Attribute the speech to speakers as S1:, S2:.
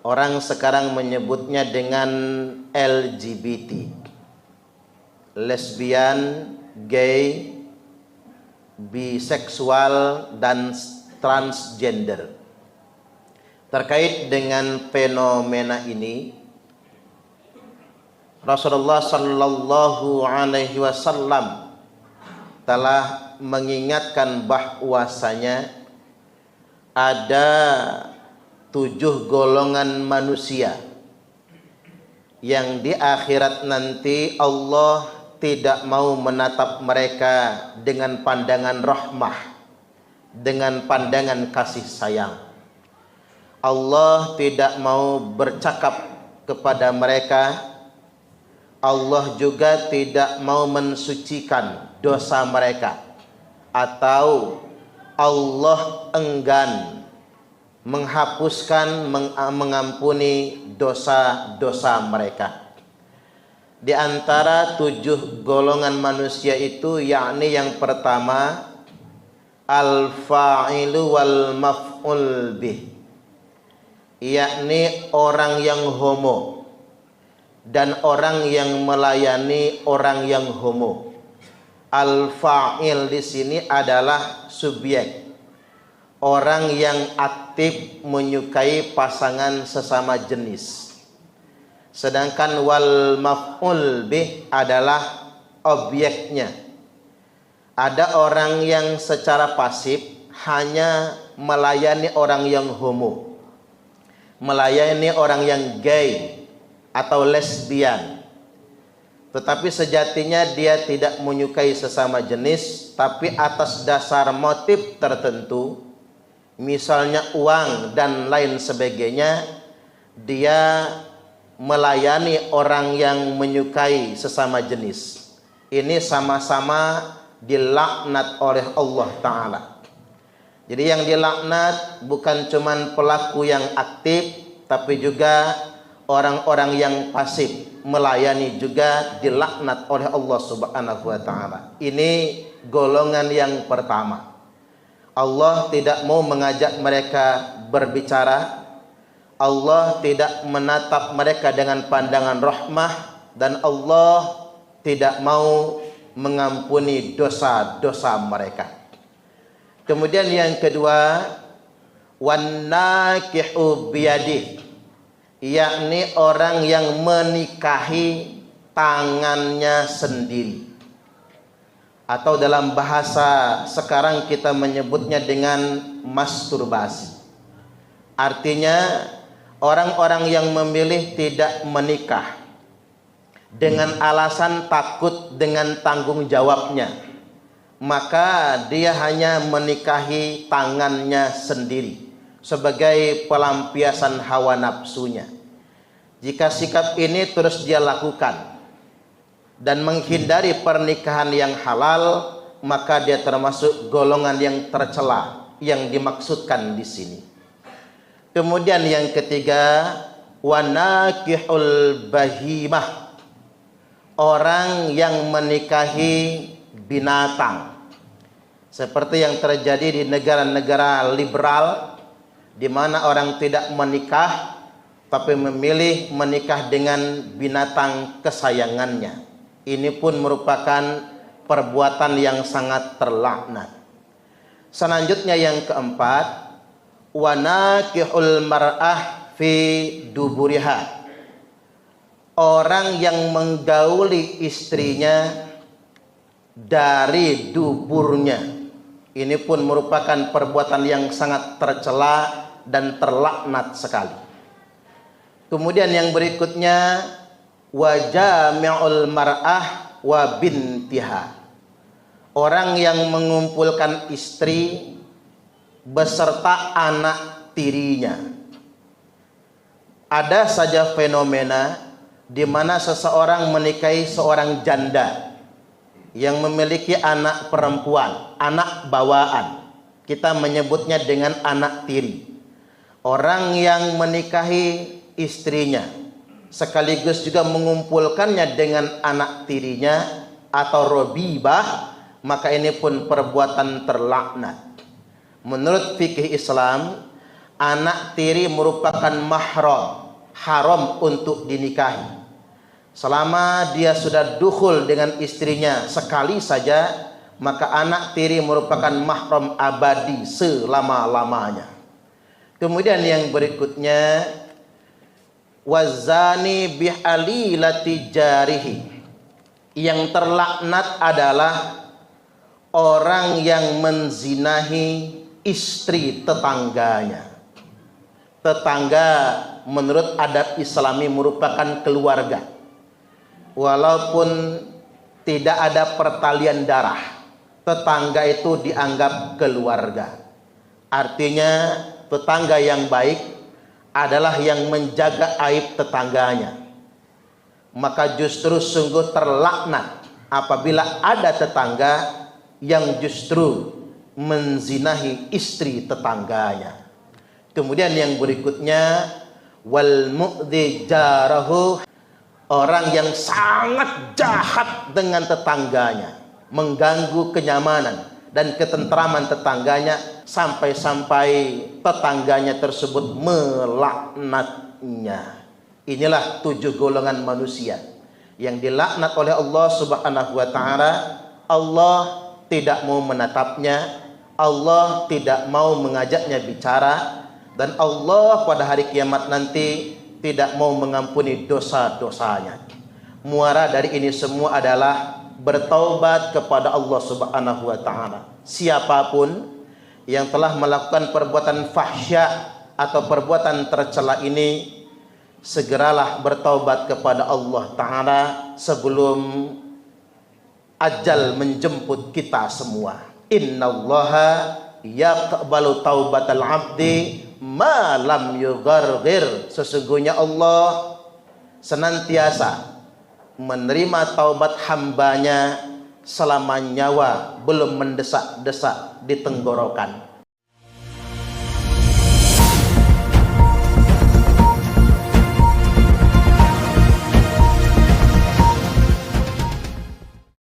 S1: Orang sekarang menyebutnya dengan LGBT, lesbian, gay, biseksual, dan transgender. Terkait dengan fenomena ini, Rasulullah Sallallahu Alaihi Wasallam telah mengingatkan bahwasanya ada 7 golongan manusia yang di akhirat nanti Allah tidak mau menatap mereka dengan pandangan rahmah, dengan pandangan kasih sayang. Allah tidak mau bercakap kepada mereka. Allah juga tidak mau mensucikan dosa mereka, atau Allah enggan menghapuskan, mengampuni dosa-dosa mereka. Di antara 7 golongan manusia itu, yakni yang pertama, al-fa'ilu wal maf'ul bih, yakni orang yang homo dan orang yang melayani orang yang homo. Al-fa'il di sini adalah subjek, orang yang aktif menyukai pasangan sesama jenis. Sedangkan wal maf'ul bih adalah objeknya. Ada orang yang secara pasif hanya melayani orang yang homo, melayani orang yang gay atau lesbian, tetapi sejatinya dia tidak menyukai sesama jenis, tapi atas dasar motif tertentu, misalnya uang dan lain sebagainya, dia melayani orang yang menyukai sesama jenis. Ini sama-sama dilaknat oleh Allah Ta'ala. Jadi yang dilaknat bukan cuman pelaku yang aktif, tapi juga orang-orang yang pasif melayani juga dilaknat oleh Allah Subhanahu wa Ta'ala. Ini golongan yang pertama. Allah tidak mau mengajak mereka berbicara. Allah tidak menatap mereka dengan pandangan rahmah, dan Allah tidak mau mengampuni dosa-dosa mereka. Kemudian yang kedua, wan nakihu biyadih, yakni orang yang menikahi tangannya sendiri, atau dalam bahasa sekarang kita menyebutnya dengan masturbasi. Artinya orang-orang yang memilih tidak menikah dengan alasan takut dengan tanggung jawabnya, maka dia hanya menikahi tangannya sendiri sebagai pelampiasan hawa nafsunya. Jika sikap ini terus dia lakukan dan menghindari pernikahan yang halal, maka dia termasuk golongan yang tercela yang dimaksudkan di sini. Kemudian yang ketiga, wanakihul bahimah, orang yang menikahi binatang, seperti yang terjadi di negara-negara liberal, di mana orang tidak menikah tapi memilih menikah dengan binatang kesayangannya. Ini pun merupakan perbuatan yang sangat terlaknat. Selanjutnya yang keempat, wanakihul mar'ah fi duburiha, orang yang menggauli istrinya dari duburnya. Ini pun merupakan perbuatan yang sangat tercela dan terlaknat sekali. Kemudian yang berikutnya, wajami'ul mar'ah wa bintiha, orang yang mengumpulkan istri beserta anak tirinya. Ada saja fenomena di mana seseorang menikahi seorang janda yang memiliki anak perempuan, anak bawaan. Kita menyebutnya dengan anak tiri. Orang yang menikahi istrinya sekaligus juga mengumpulkannya dengan anak tirinya atau robibah, maka ini pun perbuatan terlaknat. Menurut fikih Islam, anak tiri merupakan mahram, haram untuk dinikahi. Selama dia sudah dukhul dengan istrinya sekali saja, maka anak tiri merupakan mahram abadi selama-lamanya. Kemudian yang berikutnya, wazani bihalilati jarihi. Yang terlaknat adalah orang yang menzinahi istri tetangganya. Tetangga menurut adab Islami merupakan keluarga. Walaupun tidak ada pertalian darah, tetangga itu dianggap keluarga. Artinya tetangga yang baik adalah yang menjaga aib tetangganya. Maka justru sungguh terlaknat apabila ada tetangga yang justru menzinahi istri tetangganya. Kemudian yang berikutnya, wal mu'dhi jarahu, orang yang sangat jahat dengan tetangganya, mengganggu kenyamanan dan ketentraman tetangganya, sampai-sampai tetangganya tersebut melaknatnya. Inilah 7 golongan manusia yang dilaknat oleh Allah Subhanahu wa taala. Allah tidak mau menatapnya, Allah tidak mau mengajaknya bicara, dan Allah pada hari kiamat nanti tidak mau mengampuni dosa-dosanya. Muara dari ini semua adalah bertaubat kepada Allah Subhanahu wa taala. Siapapun yang telah melakukan perbuatan fahsya atau perbuatan tercela ini, segeralah bertaubat kepada Allah taala sebelum ajal menjemput kita semua. Innallaha yaqbalu taubatal abdi ma lam yugharghir. Sesungguhnya Allah senantiasa menerima taubat hambanya selama nyawa belum mendesak-desak di tenggorokan.